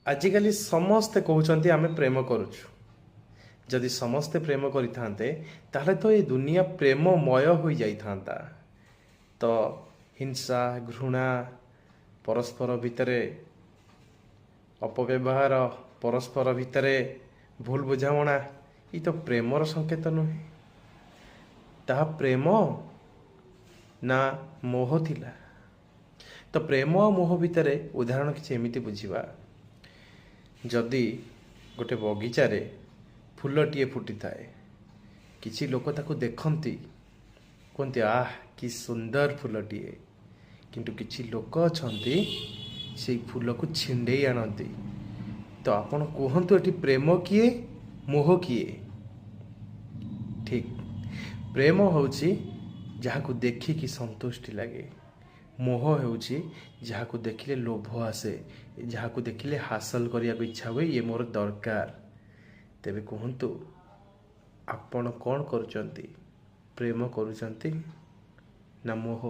आजिकली समस्ते कहते आम प्रेम करुचु जदि समस्ते प्रेम करिथांते ताहले तो ये दुनिया प्रेममय हो जाइथांता। तो हिंसा घृणा परस्पर भितरे अपव्यवहार परस्पर भितरे भूल बुझामणा ये तो प्रेमर संकेत नुहे। ताहा प्रेम ना मोह थिला। तो प्रेम और मोह भितर उदाहरण किसी एमती बुझा जदि गोटे बगीचारे फूलटीए फुटी थाए किसी लोक ताकू देखती कहते आह कि सुंदर फूलटीए किंतु किसी लोक अछंती से फूल को छिंडे आनती। तो आपण कहतु एटी प्रेम किए मोह किए? ठीक प्रेम होउची जहाकू देखिकी संतुष्टि लगे। मोह होउची जहाकू देखिले लोभ आसे जहाकू देखिले हासिल करिया इच्छा हुए ये मोर दरकार। तेबे कहतु आपण कौन करुचंती प्रेम करुचंती ना मोह?